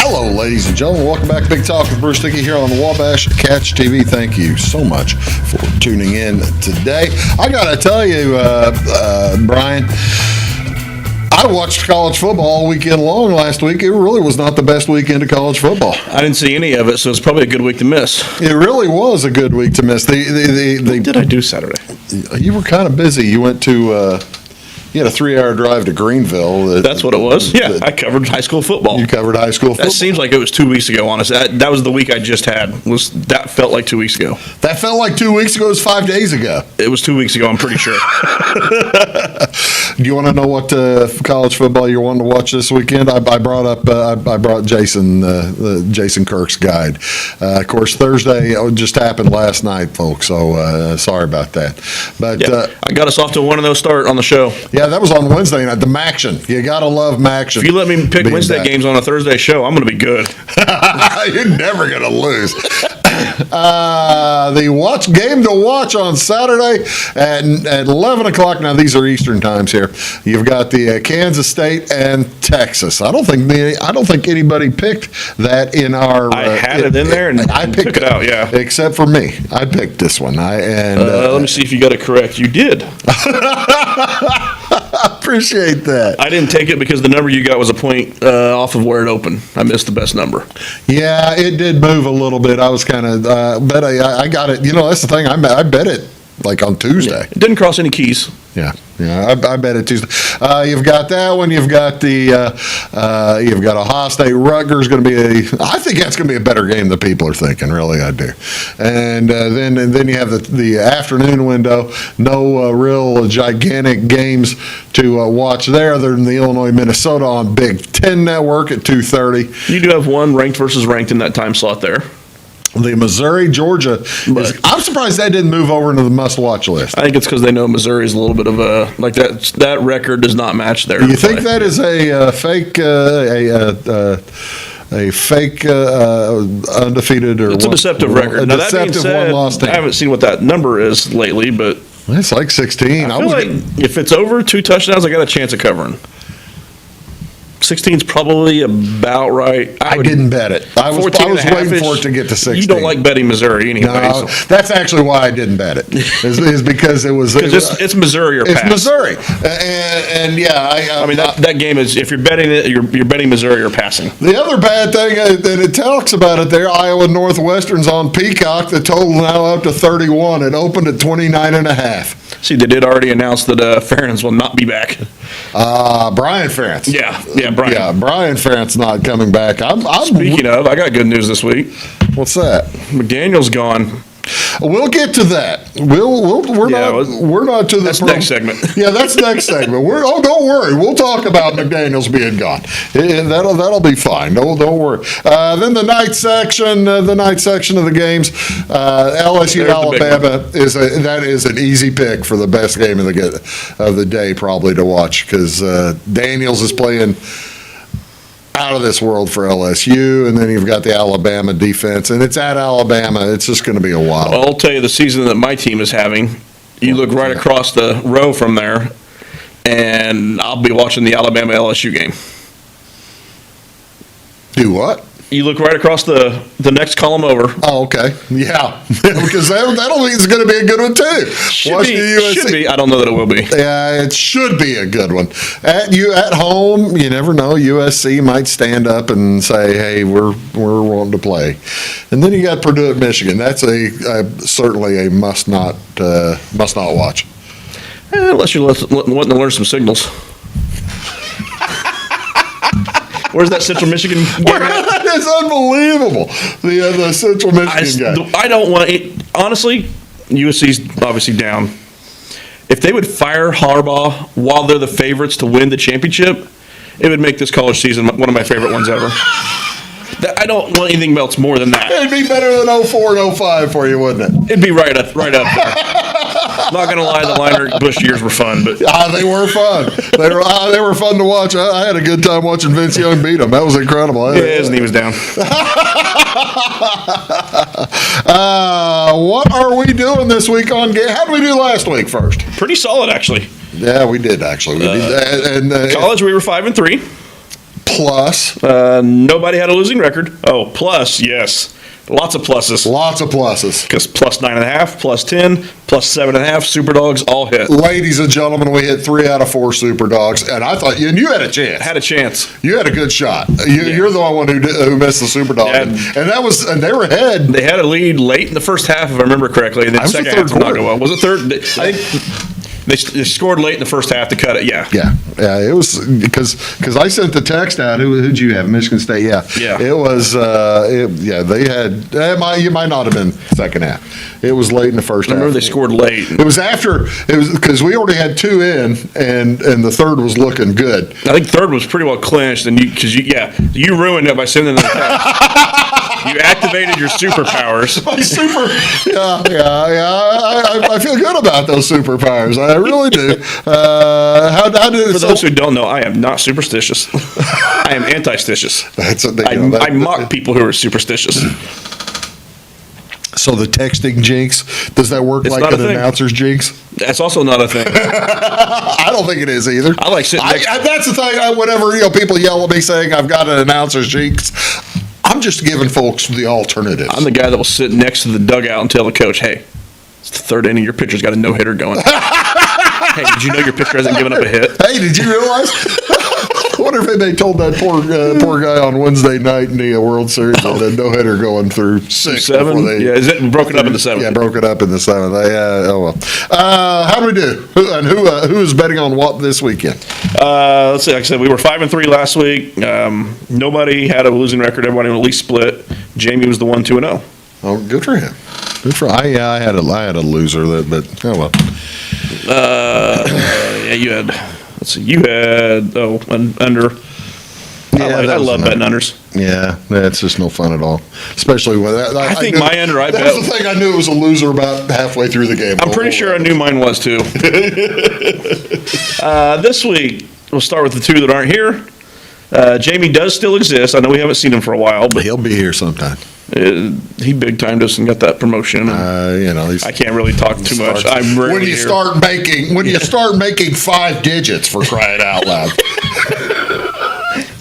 Hello, ladies and gentlemen. Welcome back to Big Talk with Bruce Dickey here on the Wabash Catch TV. Thank you so much for tuning in today. I got to tell you, Brian, I watched college football all weekend long last week. It really was not the best weekend of college football. I didn't see any of it, so it's probably a good week to miss. It really was a good week to miss. What did I do Saturday? You were kind of busy. You went to... you had a 3-hour drive to Greenville. That's what it was. Yeah, I covered high school football. You covered high school football. That seems like it was 2 weeks ago, honestly. That was the week I just had. That felt like 2 weeks ago. That felt like 2 weeks ago. It was 5 days ago. It was 2 weeks ago, I'm pretty sure. Do you want to know what college football you're wanting to watch this weekend? I brought Jason Kirk's guide. Of course, Thursday just happened last night, folks. So sorry about that. But yeah, I got us off to a 1-0 start on the show. Yeah, that was on Wednesday night. The Maction. You got to love Maction. If you let me pick Wednesday games on a Thursday show, I'm going to be good. You're never going to lose. The game to watch on Saturday at 11 o'clock. Now, these are Eastern times here. You've got the Kansas State and Texas. I don't think anybody picked that in our. I had it in there and I picked it out. Yeah, except for me. I picked this one. Let me see if you got it correct. You did. I appreciate that. I didn't take it because the number you got was a point off of where it opened. I missed the best number. Yeah, it did move a little bit. I was kind of, but I got it. You know, that's the thing. I bet it like on Tuesday. Yeah, it didn't cross any keys. Yeah, I bet it Tuesday. You've got that one. You've got you've got Ohio State Rutgers going to be I think that's going to be a better game than people are thinking. Really, I do. And then you have the afternoon window. No real gigantic games to watch there, other than the Illinois Minnesota on Big Ten Network at 2:30. You do have one ranked versus ranked in that time slot there. The Missouri Georgia. I'm surprised that didn't move over into the must-watch list. I think it's because they know Missouri is a little bit of a like that record does not match their. Do you think that is a fake undefeated or it's a deceptive record? Now, that being said, one-loss team. I haven't seen what that number is lately, but it's like 16. I feel like if it's over 2 touchdowns, I got a chance of covering. 16 is probably about right. I didn't bet it. I was waiting for it to get to 16. You don't like betting Missouri anyway. No, that's actually why I didn't bet it. Is because it was it's Missouri or pass. It's Missouri, and yeah, I mean that game is if you're betting it, you're betting Missouri or passing. The other bad thing that it talks about it there, Iowa Northwestern's on Peacock. The total now up to 31. It opened at 29.5. See, they did already announce that Ferentz will not be back. Brian Ferentz. Yeah, Brian. Yeah, Brian Ferentz not coming back. Speaking of, I got good news this week. What's that? McDaniel's gone. We'll get to that. We're not to the. That's next segment. Yeah, that's next segment. Don't worry. We'll talk about McDaniel's being gone. That'll be fine. Don't worry. Then the night section of the games. LSU Alabama is an easy pick for the best game of the day probably to watch because Daniels is playing out of this world for LSU, and then you've got the Alabama defense, and it's at Alabama. It's just going to be a while. I'll tell you the season that my team is having. You look right across the row from there, and I'll be watching the Alabama LSU game. Do what? You look right across the next column over. Oh, okay. Yeah. Because that'll be it's going to be a good one, too. Should be. I don't know that it will be. Yeah, it should be a good one. At home, you never know. USC might stand up and say, hey, we're wanting to play. And then you got Purdue at Michigan. That's certainly a must not watch. Unless you're wanting to learn some signals. Where's that Central Michigan game at? It's unbelievable. The Central Michigan game. I don't want it. Honestly, USC's obviously down. if they would fire Harbaugh while they're the favorites to win the championship, it would make this college season one of my favorite ones ever. I don't want anything else more than that. It'd be better than 04 and 05 for you, wouldn't it? It'd be right up there. Not gonna lie, the Liner Bush years were fun, but They were fun. They were fun to watch. I had a good time watching Vince Young beat them. That was incredible. his knee was down. What are we doing this week on game? How did we do last week first? Pretty solid, actually. Yeah, we did actually. College, we were 5-3. Plus, Nobody had a losing record. Oh, plus, yes. Lots of pluses. lots of pluses. Because plus 9.5, plus 10, plus 7.5, super dogs all hit. Ladies and gentlemen, we hit 3 out of 4 super dogs, and I thought you had a chance. Had a chance. You had a good shot. You're the one who missed the super dog, Yeah. and they were ahead. They had a lead late in the first half, if I remember correctly. And then was the second third half did not quarter. go well. Was it third? I think they scored late in the first half to cut it. Yeah. Yeah, it was because I sent the text out. Who'd you have? Michigan State. Yeah. It was. They had. You might not have been second half. It was late in the first I half. remember they scored late. It was after. It was because we already had 2 in, and the third was looking good. I think third was pretty well clinched, and you ruined it by sending the text. You activated your superpowers. My I feel good about those superpowers. I really do. How did For those who don't know, I am not superstitious. I am anti-stitious. I mock people who are superstitious. So the texting jinx, does that work It's like not a an thing. announcer's jinx? That's also not a thing. I don't think it is either. I like sitting next. That's the thing. Whenever people yell at me saying I've got an announcer's jinx, I'm just giving folks the alternatives. I'm the guy that will sit next to the dugout and tell the coach, "Hey, it's the third inning. Your pitcher's got a no-hitter going." Hey, did you know your pitcher hasn't given up a hit? Hey, did you realize? I wonder if they told that poor guy on Wednesday night in the World Series that a no-hitter going through 6. 7? Yeah, is it broken up in the 7th? Yeah, broken up in the 7th. Oh, well. How do we do? Who is betting on what this weekend? Let's see. Like I said, we were 5-3 last week. Nobody had a losing record. Everybody at least split. Jamie was the 1-2-0. Oh, good for him. Good for I had a loser but oh well. You had. Let's see. You had under. I love betting unders. Yeah, that's just no fun at all. Especially with that. I think my under. I bet. That's the thing. I knew it was a loser about halfway through the game. I'm pretty sure I knew mine was too. This week we'll start with the two that aren't here. Jamie does still exist. I know we haven't seen him for a while, but he'll be here sometime. He big timed us and got that promotion. I can't really talk too much. I'm rarely when you here. start making 5 digits, for crying out loud.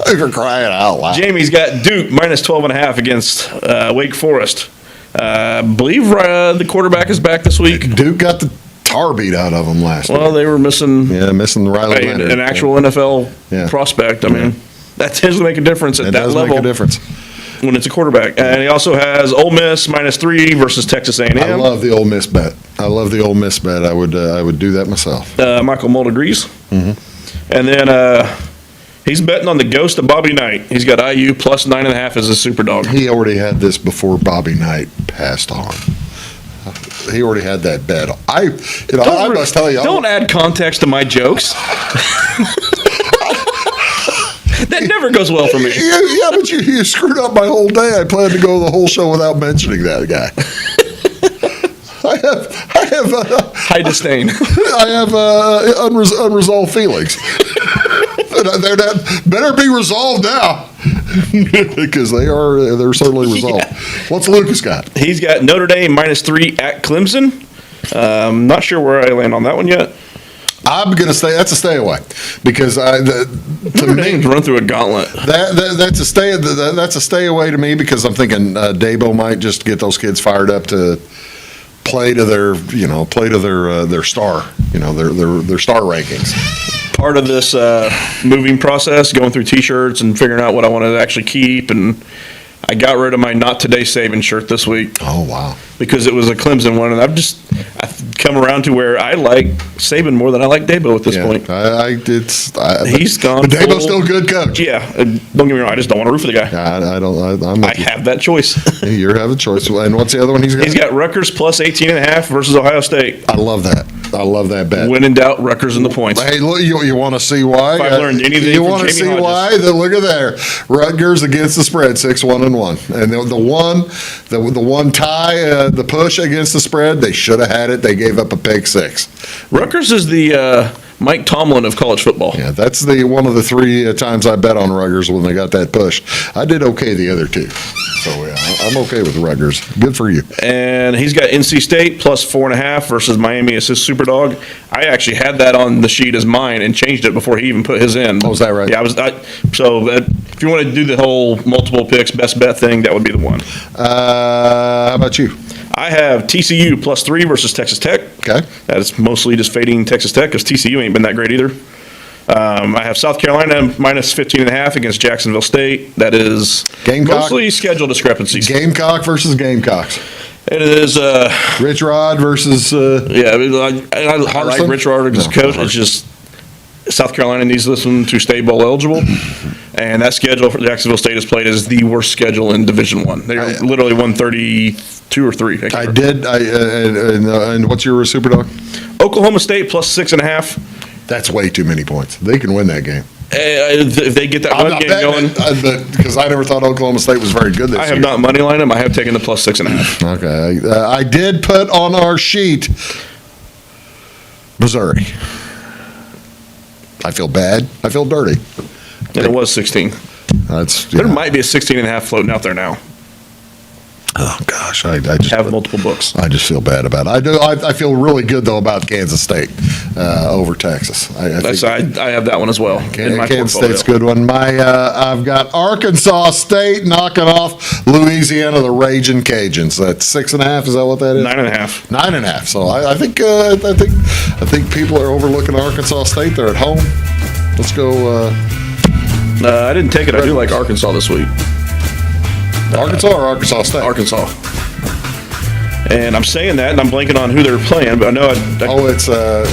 For crying out loud. Jamie's got Duke minus 12.5 against Wake Forest. Believe the quarterback is back this week. Duke got the tar beat out of them last week. Well, they were missing Riley Leonard. an actual NFL prospect. I mean, that tends to make a difference at that level. It does make a difference. When it's a quarterback. And he also has Ole Miss minus 3 versus Texas A&M. I love the Ole Miss bet. I would do that myself. Michael Mold agrees. Mm-hmm. And then he's betting on the ghost of Bobby Knight. He's got IU plus 9.5 as a super dog. He already had this before Bobby Knight passed on. He already had that bet. I must tell you. Don't add context to my jokes. That never goes well for me. Yeah, but you screwed up my whole day. I planned to go the whole show without mentioning that guy. I have high disdain. I have unresolved feelings. That better be resolved now because they're certainly resolved. Yeah. What's Lucas got? He's got Notre Dame minus 3 at Clemson. Not sure where I land on that one yet. I'm gonna stay. That's a stay away because Notre Dame's run through a gauntlet. That's a stay. That's a stay away to me because I'm thinking Dabo might just get those kids fired up to play to their star, their star rankings. Part of this moving process, going through T-shirts and figuring out what I want to actually keep, and I got rid of my Not Today Saban shirt this week. Oh, wow. Because it was a Clemson one, and I've come around to where I like Saban more than I like Dabo at this point. He's gone. But Dabo's still a good coach. Yeah. Don't get me wrong. I just don't want to root for the guy. I have that choice. You have a choice. And what's the other one he's got? He's got Rutgers plus 18.5 versus Ohio State. I love that. I love that bet. When in doubt, Rutgers in the points. Hey, look, you want to see why? If I've learned anything you from want to Jamie see Hodges. why? Look at there. Rutgers against the spread, 6-1-1. And the one tie, the push against the spread, they should have had it. They gave up a pick six. Rutgers is the Mike Tomlin of college football. Yeah, that's one of the 3 times I bet on Rutgers when they got that push. I did okay the other 2. So, yeah, I'm okay with Rutgers. Good for you. And he's got NC State plus 4.5 versus Miami as his Superdog. I actually had that on the sheet as mine and changed it before he even put his in. Oh, is that right? Yeah, if you want to do the whole multiple picks, best bet thing, that would be the one. How about you? I have TCU plus 3 versus Texas Tech. Okay. That is mostly just fading Texas Tech because TCU ain't been that great either. I have South Carolina minus 15.5 against Jacksonville State. That is Gamecock? mostly schedule discrepancies. Gamecock versus Gamecocks. It is. Rich Rod versus. Yeah, I like Rich Rod as coach. It's just South Carolina needs this one to stay bowl eligible, and that schedule for Jacksonville State has played is the worst schedule in Division I. They're literally 132 or 3. I did. And what's your Superdog? Oklahoma State plus 6.5. That's way too many points. They can win that game. If they get that run game going. Because I never thought Oklahoma State was very good this year. I have not money line them. I have taken the plus 6.5. Okay. I did put on our sheet Missouri. I feel bad. I feel dirty. And it was 16. There might be a 16.5 floating out there now. Oh gosh, I just have multiple books. I just feel bad about it. I feel really good though about Kansas State over Texas. I have that one as well. In my Kansas portfolio. State's a good one. I've got Arkansas State knocking off Louisiana, the Raging Cajuns. That's 6.5. Is that what that is? 9.5. 9.5. So I think people are overlooking Arkansas State. They're at home. Let's go. I didn't take it. I do like Arkansas this week. Arkansas or Arkansas State? Arkansas. And I'm saying that, and I'm blanking on who they're playing, but I know it's a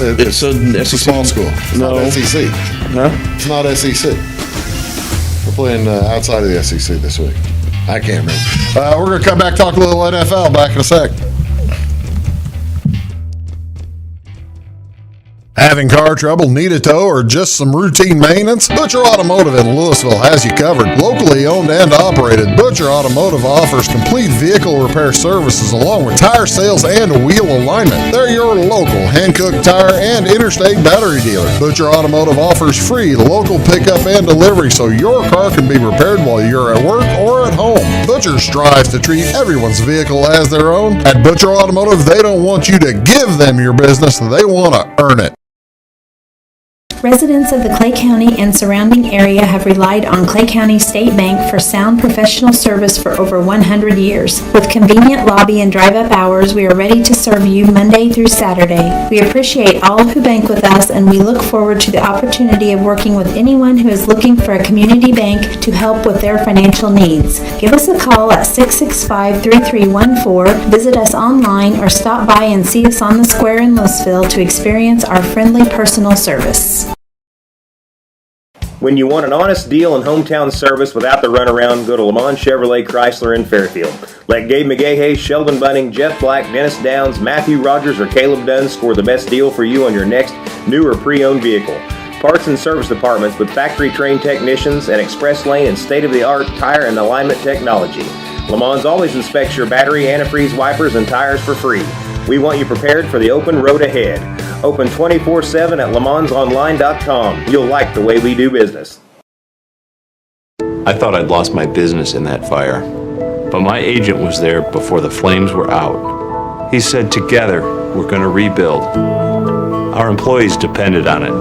small school. It's not SEC. No? It's not SEC. We're playing outside of the SEC this week. I can't remember. We're going to come back, talk a little NFL. Back in a sec. Having car trouble, need a tow, or just some routine maintenance? Butcher Automotive in Louisville has you covered. Locally owned and operated, Butcher Automotive offers complete vehicle repair services along with tire sales and wheel alignment. They're your local Hankook tire and interstate battery dealer. Butcher Automotive offers free local pickup and delivery so your car can be repaired while you're at work or at home. Butcher strives to treat everyone's vehicle as their own. At Butcher Automotive, they don't want you to give them your business, they want to earn it. Residents of the Clay County and surrounding area have relied on Clay County State Bank for sound professional service for over 100 years. With convenient lobby and drive-up hours, we are ready to serve you Monday through Saturday. We appreciate all who bank with us, and we look forward to the opportunity of working with anyone who is looking for a community bank to help with their financial needs. Give us a call at 665-3314, visit us online, or stop by and see us on the square in Louisville to experience our friendly personal service. When you want an honest deal and hometown service without the runaround, go to Lamont Chevrolet Chrysler in Fairfield. Let Gabe McGahey, Sheldon Bunning, Jeff Black, Dennis Downs, Matthew Rogers, or Caleb Dunn score the best deal for you on your next new or pre-owned vehicle. Parts and service departments with factory-trained technicians and express lane and state-of-the-art tire and alignment technology. Lamont always inspects your battery, antifreeze, wipers, and tires for free. We want you prepared for the open road ahead. Open 24/7 at LeMansOnline.com. You'll like the way we do business. I thought I'd lost my business in that fire, but my agent was there before the flames were out. He said, together, we're going to rebuild. Our employees depended on it.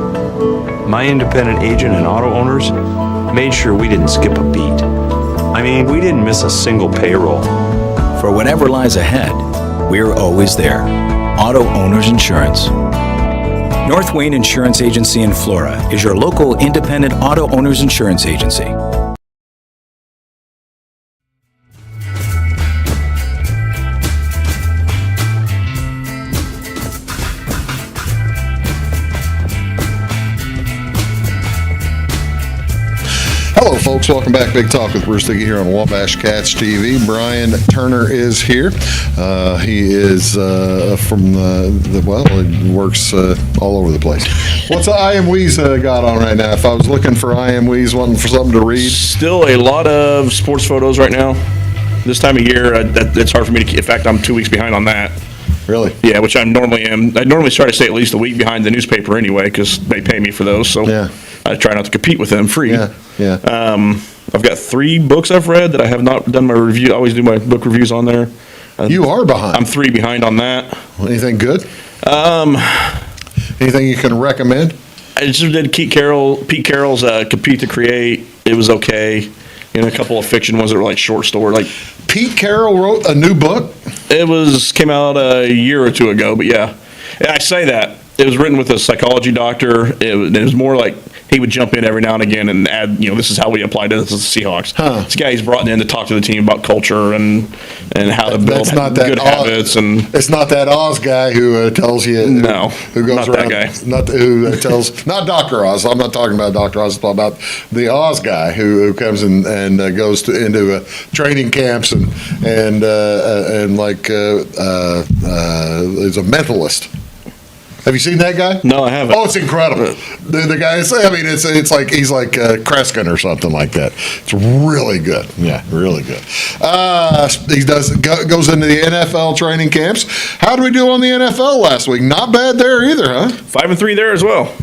My independent agent and auto owners made sure we didn't skip a beat. I mean, we didn't miss a single payroll. For whatever lies ahead, we're always there. Auto Owners Insurance. North Wayne Insurance Agency in Flora is your local independent auto owners insurance agency. Hello, folks. Welcome back. Big Talk with Bruce Dickey here on Wabash Cats TV. Brian Turner is here. He is from he works all over the place. What's IMWe's got on right now? If I was looking for IMWe's, wanting for something to read. Still a lot of sports photos right now. This time of year, it's hard for me to. In fact, I'm 2 weeks behind on that. Really? Yeah, which I normally am. I normally try to stay at least a week behind the newspaper anyway, because they pay me for those. So yeah. I try not to compete with them free. Yeah. I've got 3 books I've read that I have not done my review. I always do my book reviews on there. You are behind. I'm 3 behind on that. Anything good? Anything you can recommend? I just did Pete Carroll's Compete to Create. It was okay. And a couple of fiction ones that were like short story. Like Pete Carroll wrote a new book? It came out a year or 2 ago, but yeah. I say that. It was written with a psychology doctor. It was more like he would jump in every now and again and add, this is how we apply to this as the Seahawks. This guy he's brought in to talk to the team about culture and how to build good habits. And it's not that Oz guy who tells you. No, who goes not around. That guy. Who tells. Not Dr. Oz. I'm not talking about Dr. Oz. I'm talking about the Oz guy who comes and goes into training camps and is a mentalist. Have you seen that guy? No, I haven't. Oh, it's incredible. The guy, it's like he's like Kreskin or something like that. It's really good. Yeah, really good. He goes into the NFL training camps. How did we do on the NFL last week? Not bad there either, huh? 5-3 there as well.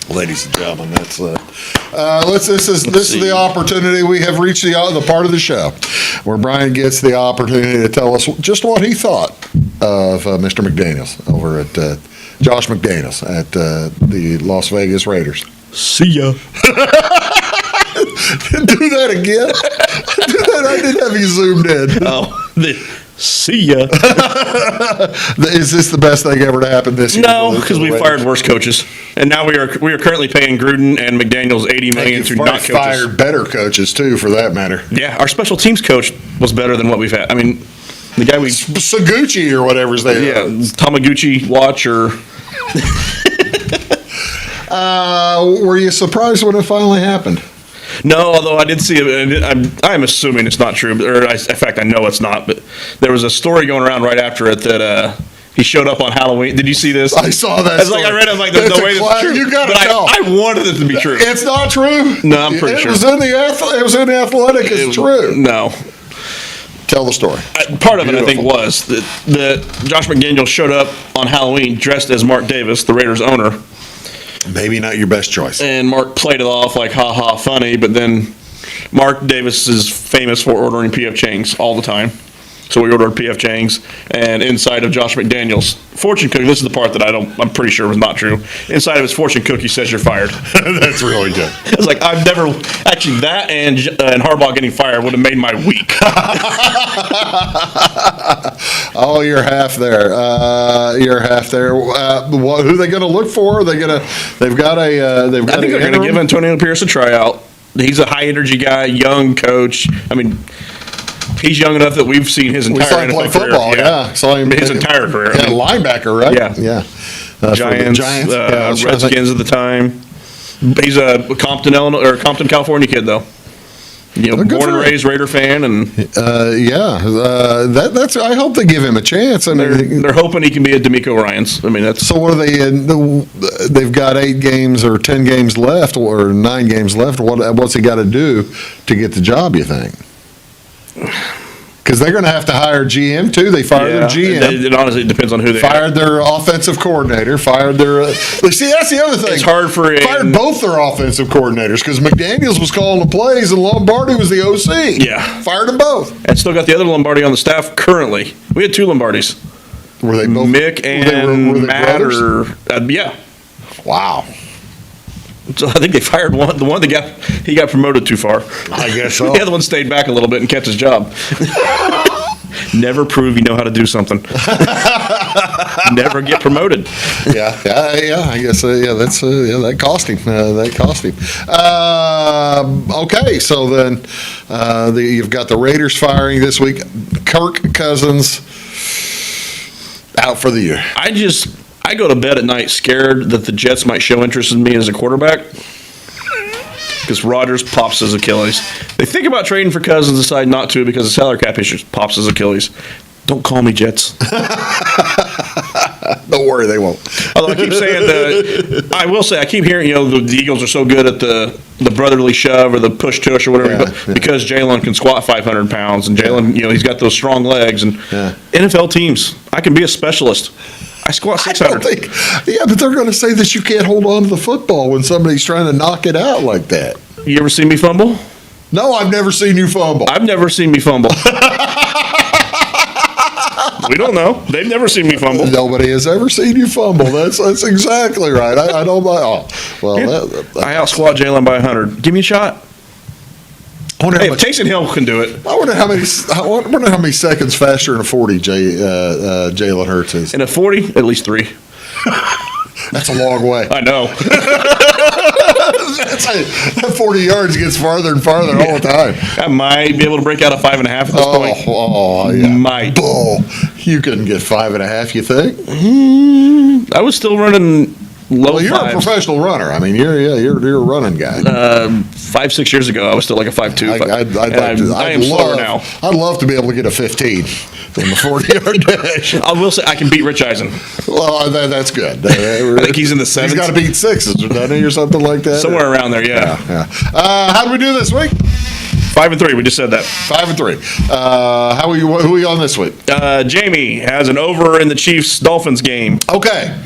Ladies and gentlemen, that's this is the opportunity. We have reached the part of the show where Brian gets the opportunity to tell us just what he thought of Mr. McDaniels over at Josh McDaniels at the Las Vegas Raiders. See ya. Do that again. Do that. I didn't have you zoomed in. See ya. Is this the best thing ever to happen this year? No, because we fired worse coaches, and now we are currently paying Gruden and McDaniels $80 million to not coaches. Fired better coaches too, for that matter. Yeah, our special teams coach was better than what we've had. I mean, the guy Saguchi or whatever his name. Yeah, Tamaguchi watch or. Were you surprised when it finally happened? No, although I did see it. I'm assuming it's not true, in fact, I know it's not. But there was a story going around right after it that he showed up on Halloween. Did you see this? I saw that. I read it. I'm like, there's no way this is true. You got to tell. I wanted it to be true. It's not true. No, I'm pretty sure. It was in the Athletic. It's true. No. Tell the story. Part of it, I think, was that Josh McDaniels showed up on Halloween dressed as Mark Davis, the Raiders owner. Maybe not your best choice. And Mark played it off like, ha ha, funny, but then Mark Davis is famous for ordering P.F. Chang's all the time. So we ordered P.F. Chang's, and inside of Josh McDaniels' fortune cookie, this is the part that I'm pretty sure was not true. Inside of his fortune cookie says you're fired. That's really good. It's like, that and Harbaugh getting fired would have made my week. Oh, you're half there. Who are they going to look for? I think they're going to give Antonio Pierce a tryout. He's a high energy guy, young coach. I mean, he's young enough that we've seen his entire NFL career. Football, yeah. Saw him his entire career. Yeah, linebacker, right? Yeah. Giants, Redskins at the time. He's a Compton, California kid, though. Born and raised Raider fan, and that's. I hope they give him a chance. I mean, they're hoping he can be a D'Amico Ryans. I mean, that's. So what are they? They've got 8 games or 10 games left, or 9 games left. What's he got to do to get the job? You think? Because they're going to have to hire GM too. They fired their GM. It honestly depends on who they fired. Their offensive coordinator. Fired their. See, that's the other thing. It's hard for fired both their offensive coordinators because McDaniels was calling the plays and Lombardi was the OC. Yeah, fired them both. And still got the other Lombardi on the staff currently. We had 2 Lombardis. Were they both Mick and were they Matt? brothers? Yeah. Wow. So I think they fired one. The one that he got promoted too far. I guess so. The other one stayed back a little bit and kept his job. Never prove you know how to do something. Never get promoted. Yeah. I guess. That's that cost him. Okay, so then you've got the Raiders firing this week. Kirk Cousins out for the year. I go to bed at night scared that the Jets might show interest in me as a quarterback. because Rodgers pops his Achilles. They think about trading for Cousins, decide not to because of salary cap issues. Pops his Achilles. Don't call me Jets. Don't worry, they won't. Although I keep saying I will say I keep hearing the Eagles are so good at the brotherly shove or the push tush or whatever because Jalen can squat 500 pounds and Jalen he's got those strong legs and NFL teams I can be a specialist. I squat 600. But they're going to say that you can't hold on to the football when somebody's trying to knock it out like that. You ever seen me fumble? No, I've never seen you fumble. I've never seen me fumble. We don't know. They've never seen me fumble. Nobody has ever seen you fumble. That's exactly right. I don't know. Oh, well, I out squat Jalen by 100. Give me a shot. Hey, if Taysom Hill can do it. I wonder how many seconds faster in a 40 Jalen Hurts is. In a 40, at least 3. That's a long way. I know. That 40 yards gets farther and farther all the time. I might be able to break out a 5.5 at this point. Oh, yeah. Might. You couldn't get 5.5, you think? I was still running low. Well, you're a professional runner. I mean, you're a running guy. 5-6 years ago, I was still like a 5.2. I am slower now. I'd love to be able to get a 15 in the 40-yard dash. I will say I can beat Rich Eisen. Well, that's good. I think he's in the 7s. He's got to beat 6s, doesn't he, or something like that? Somewhere around there, yeah. How do we do this week? 5-3. We just said that. 5-3. Who are we on this week? Jamie has an over in the Chiefs-Dolphins game. Okay.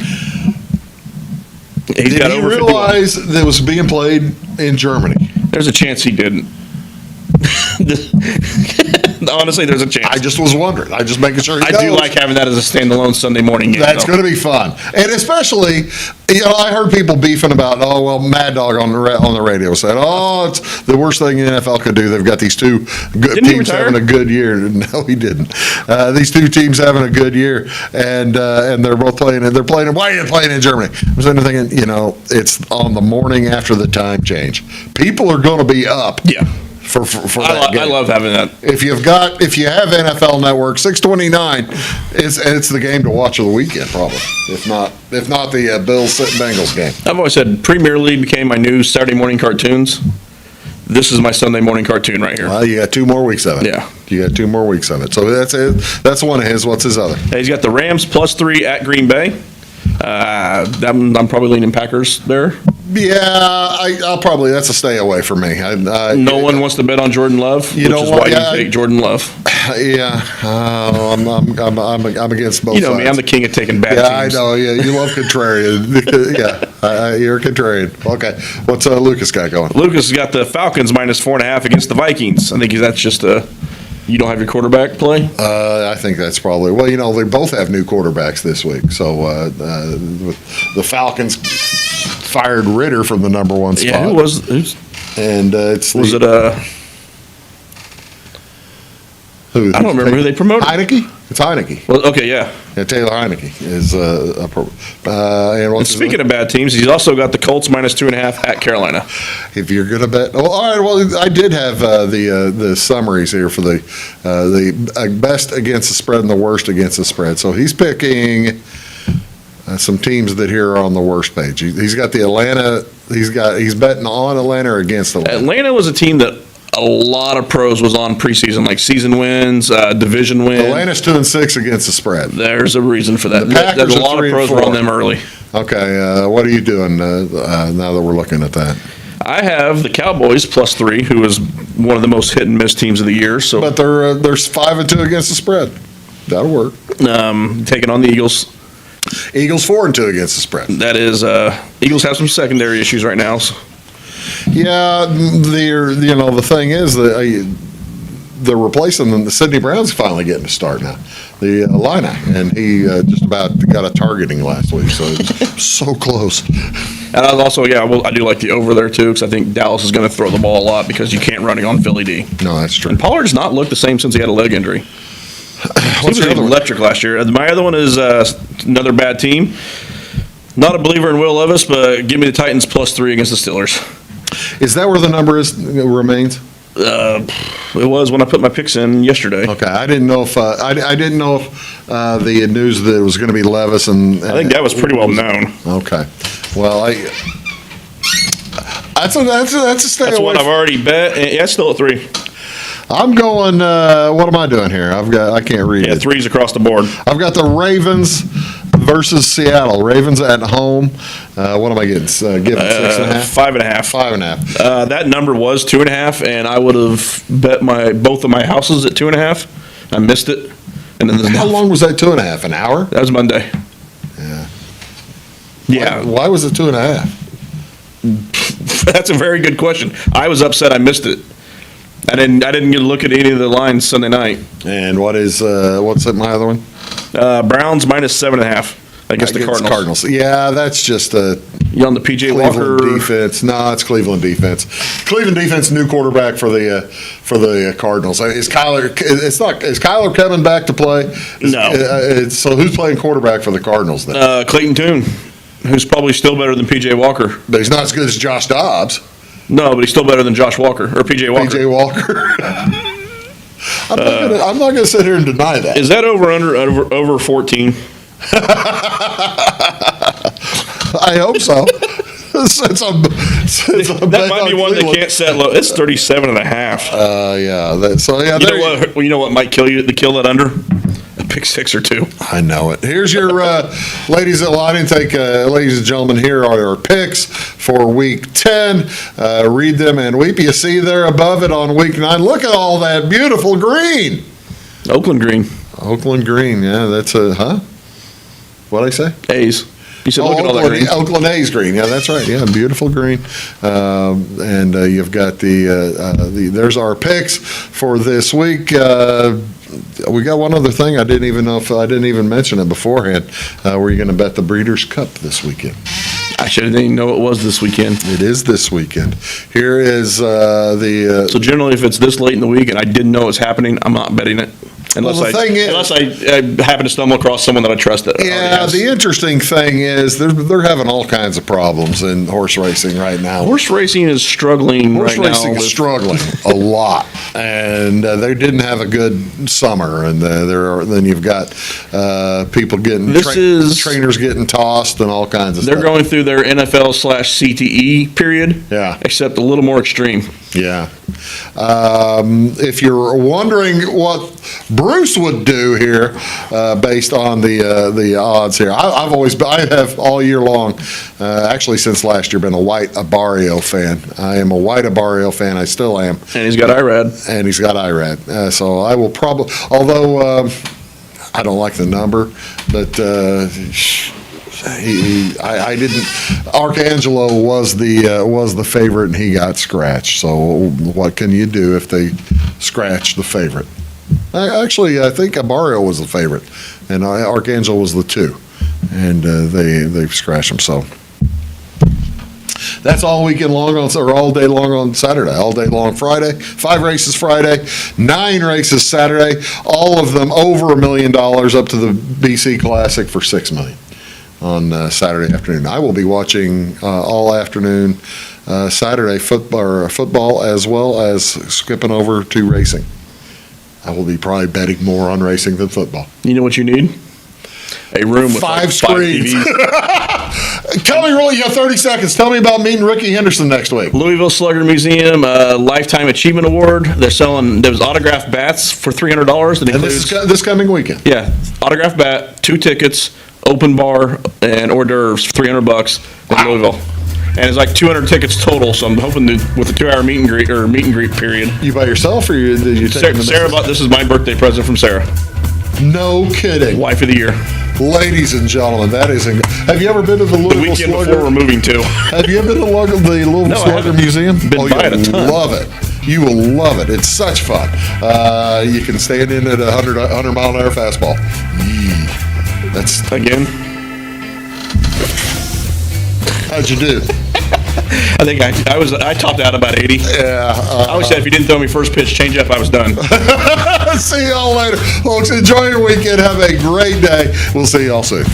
Did he realize that it was being played in Germany? There's a chance he didn't. Honestly, there's a chance. I just was wondering. I just making sure he knows. I do like having that as a standalone Sunday morning game. That's going to be fun. And especially, I heard people beefing about, Mad Dog on the radio said, it's the worst thing the NFL could do. They've got these two good teams having a good year. No, he didn't. These two teams having a good year, and they're both playing. And they're playing. Why are you playing in Germany? I was thinking, it's on the morning after the time change. People are going to be up. Yeah. For that game. I love having that. If you have NFL Network, 629, it's the game to watch of the weekend probably. If not the Bills Bengals game. I've always said Premier League became my new Saturday morning cartoons. This is my Sunday morning cartoon right here. Well, you got 2 more weeks of it. Yeah. You got 2 more weeks of it. So that's it. That's one of his. What's his other? He's got the Rams +3 at Green Bay. I'm probably leaning Packers there. Yeah, I'll probably. That's a stay away for me. No one wants to bet on Jordan Love, which is why you take Jordan Love. Yeah, I'm against both. You know sides. me, I'm the king of taking bad teams. I know. Yeah, you love contrarian. You're a contrarian. Okay, what's Lucas got going? Lucas has got the Falcons -4.5 against the Vikings. I think that's just you don't have your quarterback play? I think that's probably. Well, they both have new quarterbacks this week. So the Falcons fired Ritter from the number 1 spot. Yeah, And it's was it who? I don't remember who they promoted. Heineke. It's Heineke. Well, okay, yeah. Taylor Heineke is and speaking of bad teams, he's also got the Colts -2.5 at Carolina. If you're going to bet, all right. Well, I did have the summaries here for the best against the spread and the worst against the spread. So he's picking some teams that here are on the worst page. He's got the Atlanta. He's betting on Atlanta or against Atlanta. Atlanta was a team that a lot of pros was on preseason, like season wins, division wins. Atlanta's 2-6 against the spread. There's a reason for that. The Packers There's a lot of pros were on them early. Okay, what are you doing now that we're looking at that? I have the Cowboys +3, who is one of the most hit and miss teams of the year. So, but they're 5-2 against the spread. That'll work. Taking on the Eagles. Eagles 4-2 against the spread. That is, Eagles have some secondary issues right now. So. Yeah, the thing is that they're replacing them. The Sidney Brown's finally getting a start now. The Illini, and he just about got a targeting last week, so it's so close. And I do like the over there too, because I think Dallas is going to throw the ball a lot because you can't run it on Philly D. No, that's true. And Pollard's not looked the same since he had a leg injury. He was electric last year. My other one is another bad team. Not a believer in Will Levis, but give me the Titans +3 against the Steelers. Is that where the number remains? It was when I put my picks in yesterday. Okay, I didn't know if the news that it was going to be Levis and I think that was pretty well known. Okay, well That's a stay That's away. one I've already bet. Yeah, it's still at 3. I'm going. What am I doing here? I can't read Yeah, it. 3's across the board. I've got the Ravens versus Seattle. Ravens at home. What am I getting? Giving 6.5. 5.5. 5.5. That number was 2.5, and I would have bet both of my houses at 2.5. I missed it, and then How long was that 2.5? An hour? That was Monday. Yeah. Yeah, Why was it 2.5? that's a very good question. I was upset I missed it. I didn't get to look at any of the lines Sunday night. And what's my other one? Browns minus 7.5 against the Against Cardinals. Yeah, that's just a You on the PJ Cleveland Walker defense. No, it's Cleveland defense. Cleveland defense, new quarterback for the Cardinals. Is Kyler coming back to play? No. So who's playing quarterback for the Cardinals then? Clayton Tune, who's probably still better than PJ Walker. But he's not as good as Josh Dobbs. No, but he's still better than Josh Walker or PJ Walker. PJ Walker. I'm not going to sit here and deny that. Is that over 14? I hope so. That might be one that can't set low. It's 37.5. Yeah. You know what might kill you to kill that under? A pick 6 or 2. I know it. Here's your ladies and gentlemen, here are your picks for week 10. Read them and weep. You see there above it on week 9. Look at all that beautiful green. Oakland green. Oakland green. Yeah, that's what'd I say? A's. You said look at all that green. Oakland A's green. Yeah, that's right. Yeah, beautiful green. And you've got there's our picks for this week. We got one other thing. I didn't even mention it beforehand. Were you going to bet the Breeders' Cup this weekend? I didn't even know it was this weekend. It is this weekend. Here is the. So generally, if it's this late in the week and I didn't know it's happening, I'm not betting it. Unless I happen to stumble across someone that I trust that. Yeah, the interesting thing is they're having all kinds of problems in horse racing right now. Horse racing is struggling right now. Horse racing is struggling a lot, and they didn't have a good summer. And then you've got people getting trainers getting tossed and all kinds of stuff. They're going through their NFL/CTE period. Yeah, except a little more extreme. Yeah. If you're wondering what Bruce would do here, based on the odds here, I have all year long, actually since last year, been a White Abarrio fan. I am a White Abarrio fan. I still am. And he's got IRAD. And he's got IRAD. So I will probably, although I don't like the number, but. I didn't. Arcangelo was the favorite, and he got scratched. So what can you do if they scratch the favorite? Actually, I think Abarrio was the favorite, and Arcangelo was the 2, and they scratched him. So that's all weekend long or all day long on Saturday, all day long Friday. 5 races Friday, 9 races Saturday. All of them over $1 million, up to the BC Classic for $6 million. On Saturday afternoon. I will be watching all afternoon Saturday football as well as skipping over to racing. I will be probably betting more on racing than football. You know what you need? A room with 5 screens. Tell me, really, you got 30 seconds. Tell me about meeting Ricky Henderson next week. Louisville Slugger Museum Lifetime Achievement Award. There was autographed bats for $300. And this coming weekend. Yeah, autographed bat, 2 tickets, open bar, and hors d'oeuvres for $300 in Louisville. And it's like 200 tickets total, so I'm hoping with a 2-hour meet and greet period. You by yourself, or did you take Sarah bought, this is my birthday present from Sarah. No kidding. Wife of the year. Ladies and gentlemen, that is. Have you ever been to the Louisville weekend Slugger? Before we're moving to. Have you ever been to the Louisville Slugger Museum? Been by it a ton. Love it. You will love it. It's such fun. You can stand in at a 100 mile an hour fastball. That's again. How'd you do? I think I topped out about 80. Yeah. I always said if you didn't throw me first pitch change up, I was done. See y'all later. Folks, enjoy your weekend. Have a great day. We'll see y'all soon.